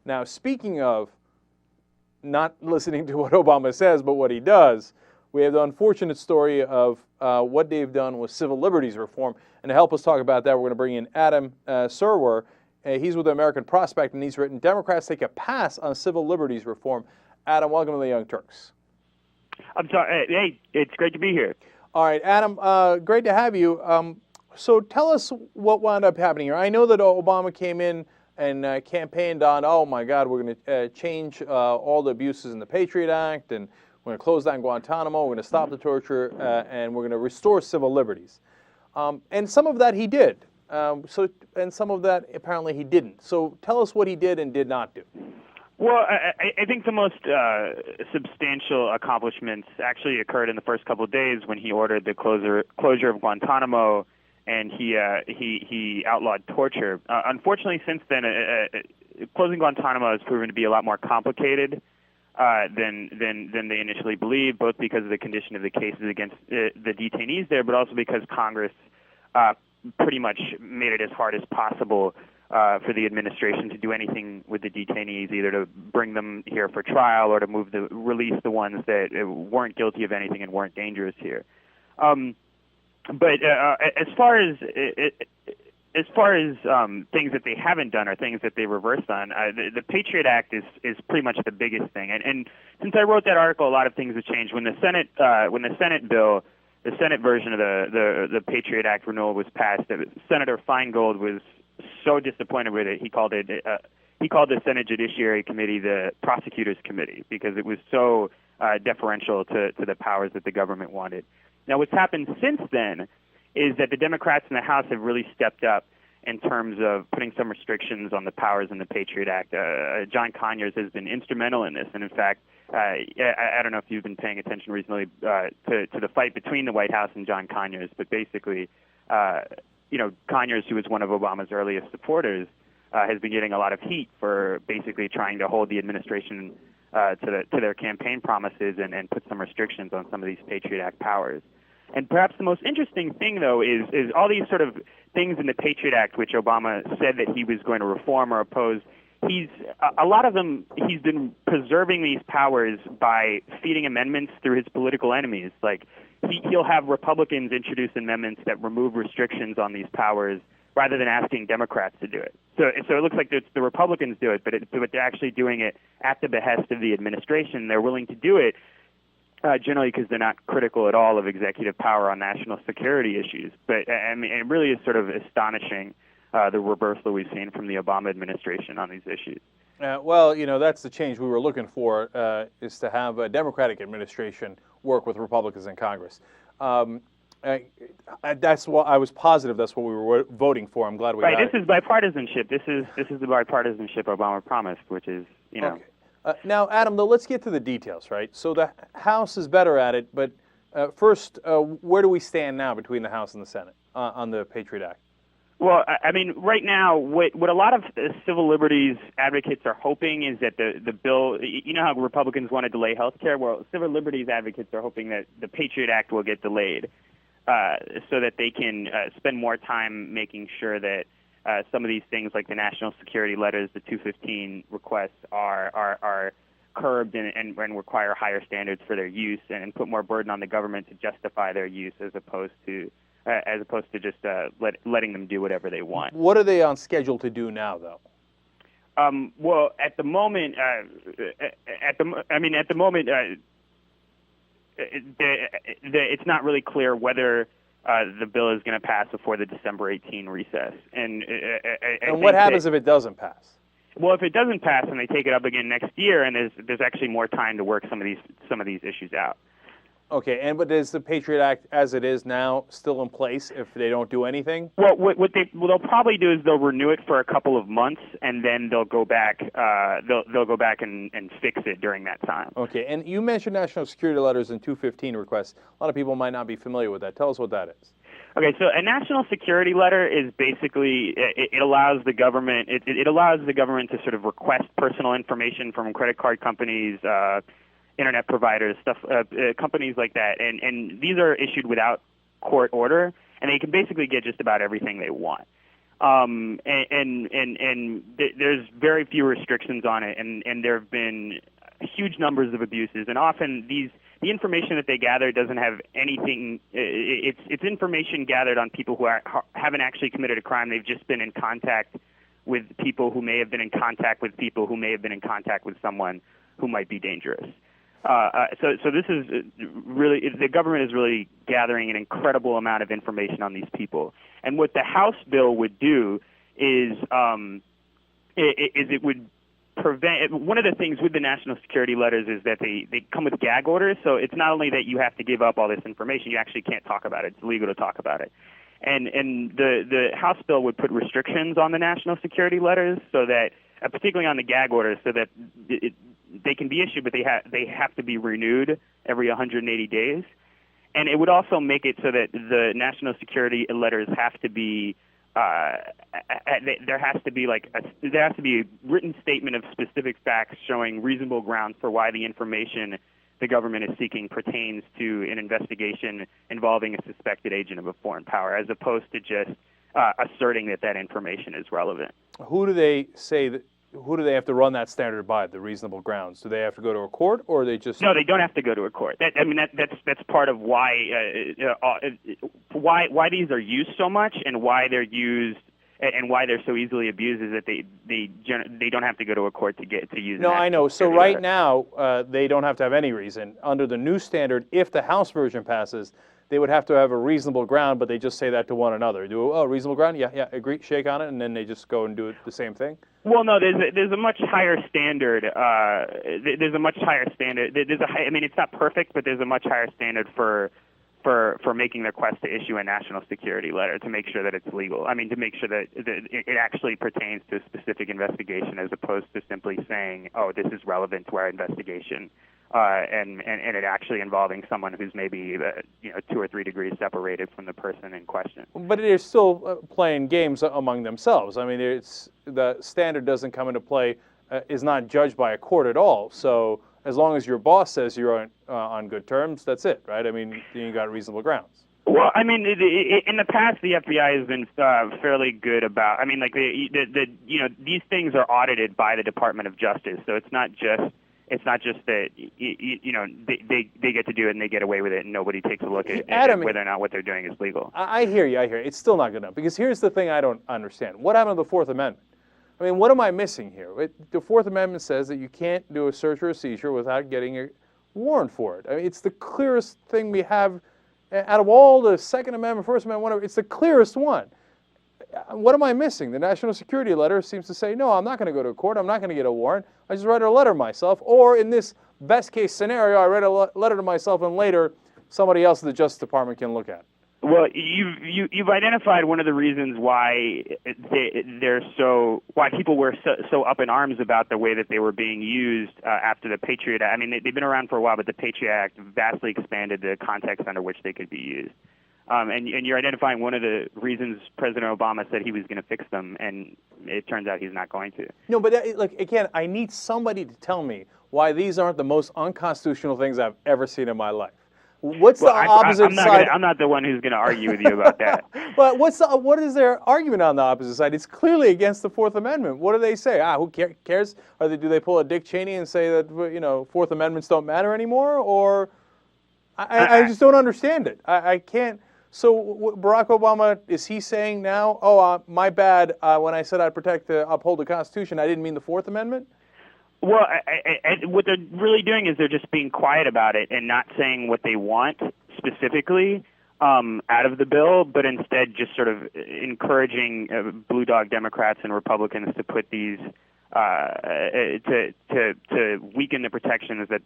Now, speaking of not listening to what Obama says, but what he does, we have the unfortunate story of what they've done with civil liberties reform. And to help us talk about that, we're going to bring in Adam Serwer. He's with the American Prospect, and he's written, "Democrats Take a Pass on Civil Liberties Reform." Adam, welcome to the Young Turks. I'm sorry. Hey, it's great to be here. All right, Adam, great to have you. So tell us what wound up happening here. I know that Obama came in and campaigned on, oh my God, we're going to change all the abuses in the Patriot Act, and we're going to close down Guantanamo, we're going to stop the torture, and we're going to restore civil liberties. And some of that he did. And some of that apparently he didn't. So tell us what he did and did not do. Well, I think the most substantial accomplishments actually occurred in the first couple of days when he ordered the closure of Guantanamo, and he outlawed torture. Unfortunately, since then, closing Guantanamo has proven to be a lot more complicated than they initially believed, both because of the condition of the cases against the detainees there, but also because Congress pretty much made it as hard as possible for the administration to do anything with the detainees, either to bring them here for trial or to release the ones that weren't guilty of anything and weren't dangerous here. But as far as things that they haven't done or things that they reversed on, the Patriot Act is pretty much the biggest thing. And since I wrote that article, a lot of things have changed. When the Senate version of the Patriot Act renewal was passed, Senator Feingold was so disappointed with it. He called the Senate Judiciary Committee the Prosecutors Committee because it was so deferential to the powers that the government wanted. Now, what's happened since then is that the Democrats in the House have really stepped up in terms of putting some restrictions on the powers in the Patriot Act. John Conyers has been instrumental in this, and in fact, I don't know if you've been paying attention recently to the fight between the White House and John Conyers, but basically, Conyers, who was one of Obama's earliest supporters, has been getting a lot of heat for basically trying to hold the administration to their campaign promises and put some restrictions on some of these Patriot Act powers. And perhaps the most interesting thing, though, is all these sort of things in the Patriot Act, which Obama said that he was going to reform or oppose. A lot of them, he's been preserving these powers by feeding amendments through his political enemies. Like he'll have Republicans introduce amendments that remove restrictions on these powers rather than asking Democrats to do it. So it looks like the Republicans do it, but they're actually doing it at the behest of the administration. They're willing to do it generally because they're not critical at all of executive power on national security issues. But I mean, it really is sort of astonishing the reversal we've seen from the Obama administration on these issues. Well, that's the change we were looking for, is to have a Democratic administration work with Republicans in Congress. That's what I was positive. That's what we were voting for. I'm glad we got it. Right. This is bipartisanship. This is the bipartisanship Obama promised, which is Okay. Now, Adam, though, let's get to the details, right? So the House is better at it, but first, where do we stand now between the House and the Senate on the Patriot Act? Well, I mean, right now, what a lot of civil liberties advocates are hoping is that the bill, how Republicans want to delay health care? Well, civil liberties advocates are hoping that the Patriot Act will get delayed so that they can spend more time making sure that some of these things like the national security letters, the 215 requests are curbed and require higher standards for their use and put more burden on the government to justify their use as opposed to just letting them do whatever they want. What are they on schedule to do now, though? Well, at the moment, it's not really clear whether the bill is going to pass before the December 18 recess. And what happens if it doesn't pass? Well, if it doesn't pass and they take it up again next year, and there's actually more time to work some of these issues out. Okay, but is the Patriot Act as it is now still in place if they don't do anything? Well, what they'll probably do is they'll renew it for a couple of months, and then they'll go back. They'll go back and fix it during that time. Okay, and you mentioned national security letters and 215 requests. A lot of people might not be familiar with that. Tell us what that is. Okay, so a national security letter is basically it allows the government to sort of request personal information from credit card companies, internet providers, companies like that, and these are issued without court order, and they can basically get just about everything they want. There's very few restrictions on it, and there have been huge numbers of abuses, and often the information that they gather doesn't have anything. It's information gathered on people who haven't actually committed a crime. They've just been in contact with people who may have been in contact with people who may have been in contact with someone who might be dangerous. So this is really, the government is really gathering an incredible amount of information on these people. And what the House bill would do is it would prevent, one of the things with the national security letters is that they come with gag orders. So it's not only that you have to give up all this information, you actually can't talk about it. It's illegal to talk about it. And the House bill would put restrictions on the national security letters, so that, particularly on the gag orders, so that they can be issued, but they have to be renewed every 180 days. And it would also make it so that the national security letters have to be there has to be a written statement of specific facts showing reasonable grounds for why the information the government is seeking pertains to an investigation involving a suspected agent of a foreign power, as opposed to just asserting that information is relevant. Who do they say that? Who do they have to run that standard by? The reasonable grounds? Do they have to go to a court, or are they just? No, they don't have to go to a court. That's part of why these are used so much, and why they're used, and why they're so easily abused, is that they don't have to go to a court to use. No, I know. So right now they don't have to have any reason. Under the new standard, if the House version passes, they would have to have a reasonable ground, but they just say that to one another. Reasonable ground? Yeah, agree, shake on it, and then they just go and do the same thing? Well, no, there's a much higher standard. There's a much higher standard. It's not perfect, but there's a much higher standard for making the request to issue a national security letter, to make sure that it's legal. To make sure that it actually pertains to a specific investigation, as opposed to simply saying, oh, this is relevant to our investigation. And it actually involving someone who's maybe 2 or 3 degrees separated from the person in question. But they're still playing games among themselves. It's the standard doesn't come into play, is not judged by a court at all. So as long as your boss says you're on good terms, that's it, right? You got reasonable grounds. Well, in the past, the FBI has been fairly good about. These things are audited by the Department of Justice, so it's not just that they get to do it and they get away with it and nobody takes a look at whether or not what they're doing is legal. I hear you. It's still not good enough, because here's the thing I don't understand. What happened to the Fourth Amendment? What am I missing here? The Fourth Amendment says that you can't do a search or a seizure without getting a warrant for it. It's the clearest thing we have out of all the Second Amendment, First Amendment, whatever. It's the clearest one. What am I missing? The national security letter seems to say, no, I'm not going to go to court. I'm not going to get a warrant. I just write a letter myself. Or in this best case scenario, I write a letter to myself, and later somebody else in the Justice Department can look at it. Well, you've identified one of the reasons why why people were so up in arms about the way that they were being used after the Patriot Act. They've been around for a while, but the Patriot Act vastly expanded the context under which they could be used. And you're identifying one of the reasons President Obama said he was going to fix them, and it turns out he's not going to. No, but again, I need somebody to tell me why these aren't the most unconstitutional things I've ever seen in my life. What's the opposite side? I'm not the one who's going to argue with you about that. But what is their argument on the opposite side? It's clearly against the Fourth Amendment. What do they say? Who cares? Do they pull a Dick Cheney and say that Fourth Amendments don't matter anymore? Or I just don't understand it. I can't. So Barack Obama, is he saying now, my bad, when I said I'd uphold the Constitution, I didn't mean the Fourth Amendment? Well, what they're really doing is they're just being quiet about it and not saying what they want specifically out of the bill, but instead just sort of encouraging blue dog Democrats and Republicans to put these to weaken the protections that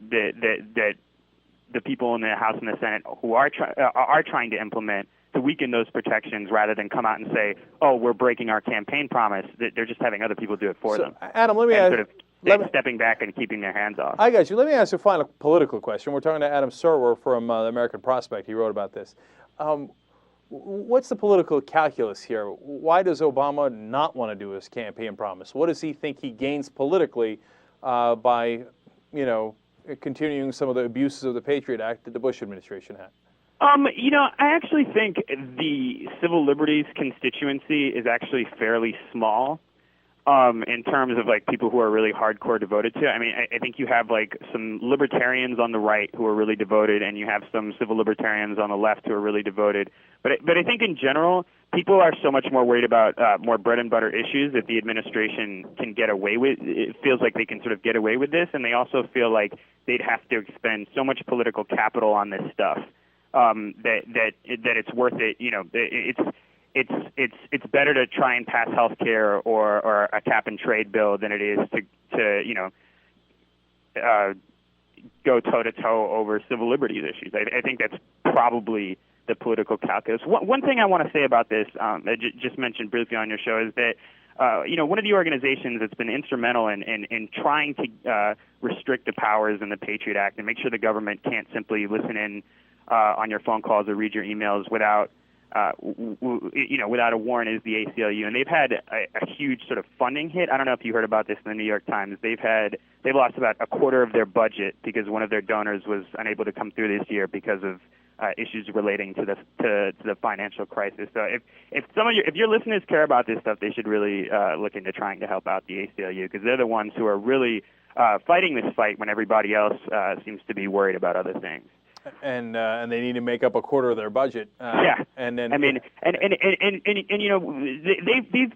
the people in the House and the Senate who are trying to implement, to weaken those protections, rather than come out and say, "Oh, we're breaking our campaign promise." They're just having other people do it for them. Adam, let me ask. Stepping back and keeping their hands off. I got you. Let me ask you a final political question. We're talking to Adam Serwer from the American Prospect. He wrote about this. What's the political calculus here? Why does Obama not want to do his campaign promise? What does he think he gains politically by, continuing some of the abuses of the Patriot Act that the Bush administration had? I actually think the civil liberties constituency is actually fairly small. In terms of like people who are really hardcore devoted to it. I mean, I think you have like some libertarians on the right who are really devoted, and you have some civil libertarians on the left who are really devoted. But I think in general, people are so much more worried about more bread and butter issues that the administration can get away with. It feels like they can sort of get away with this, and they also feel like they'd have to expend so much political capital on this stuff that it's worth it. It's better to try and pass health care or a cap and trade bill than it is to go toe to toe over civil liberties issues. I think that's probably the political calculus. One thing I want to say about this, I just mentioned briefly on your show, is that one of the organizations that's been instrumental in trying to restrict the powers in the Patriot Act and make sure the government can't simply listen in on your phone calls or read your emails without without a warrant, is the ACLU, and they've had a huge sort of funding hit. I don't know if you heard about this in the New York Times. They've lost about a quarter of their budget because one of their donors was unable to come through this year because of issues relating to the financial crisis. So if your listeners care about this stuff, they should really look into trying to help out the ACLU, because they're the ones who are really fighting this fight when everybody else seems to be worried about other things. And they need to make up a quarter of their budget. Yeah, and then they've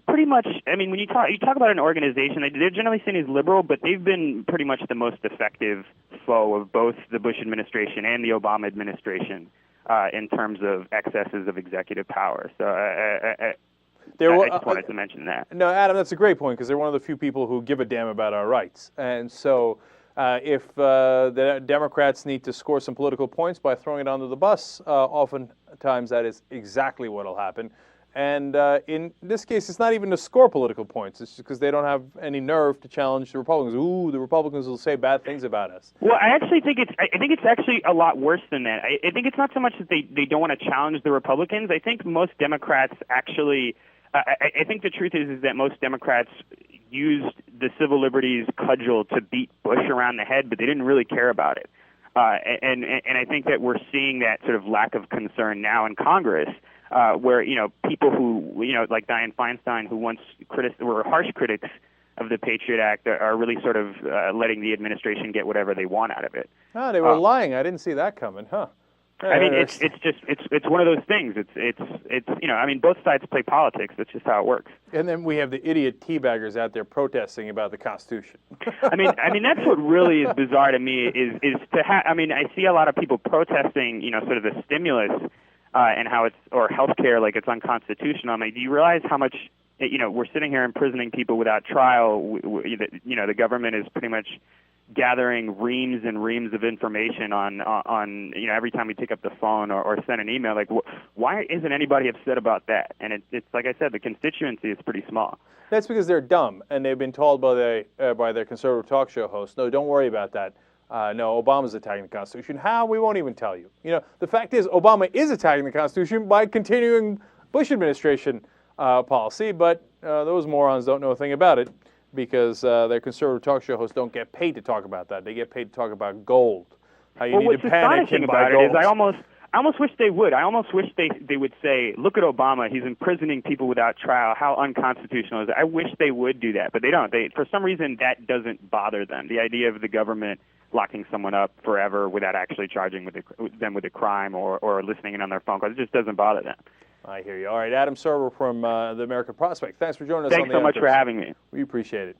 pretty much. I mean, when you talk about an organization, they're generally seen as liberal, but they've been pretty much the most effective foe of both the Bush administration and the Obama administration in terms of excesses of executive power. So I just wanted to mention that. No, Adam, that's a great point, because they're one of the few people who give a damn about our rights, and so. If the Democrats need to score some political points by throwing it under the bus, oftentimes that is exactly what will happen. And in this case, it's not even to score political points. It's just because they don't have any nerve to challenge the Republicans. Ooh, the Republicans will say bad things about us. Well, I think it's actually a lot worse than that. I think it's not so much that they don't want to challenge the Republicans. I think most Democrats actually. I think the truth is that most Democrats used the civil liberties cudgel to beat Bush around the head, but they didn't really care about it. And I think that we're seeing that sort of lack of concern now in Congress, where people who like Dianne Feinstein, who once were harsh critics of the Patriot Act, are really sort of letting the administration get whatever they want out of it. Oh, they were lying. I didn't see that coming, huh? I mean, it's one of those things. I mean, both sides play politics. That's just how it works. And then we have the idiot teabaggers out there protesting about the Constitution. I mean, that's what really is bizarre to me is to have. I mean, I see a lot of people protesting, sort of the stimulus and how it's, or healthcare, like it's unconstitutional. I mean, do you realize how much? We're sitting here imprisoning people without trial. The government is pretty much gathering reams and reams of information on every time we pick up the phone or send an email. Like, why isn't anybody upset about that? And it's like I said, the constituency is pretty small. That's because they're dumb, and they've been told by their conservative talk show host, no, don't worry about that. No, Obama's attacking the Constitution. How? We won't even tell you. The fact is, Obama is attacking the Constitution by continuing Bush administration policy, but those morons don't know a thing about it, because their conservative talk show hosts don't get paid to talk about that. They get paid to talk about gold. How you need to panic and buy gold. What's astonishing about it is I almost wish they would. I almost wish they would say, look at Obama. He's imprisoning people without trial. How unconstitutional is it? I wish they would do that, but they don't. For some reason, that doesn't bother them. The idea of the government locking someone up forever without actually charging them with a crime or listening in on their phone calls, it just doesn't bother them. I hear you. All right, Adam Serber from the American Prospect. Thanks for joining us. Thanks so much for having me. We appreciate it.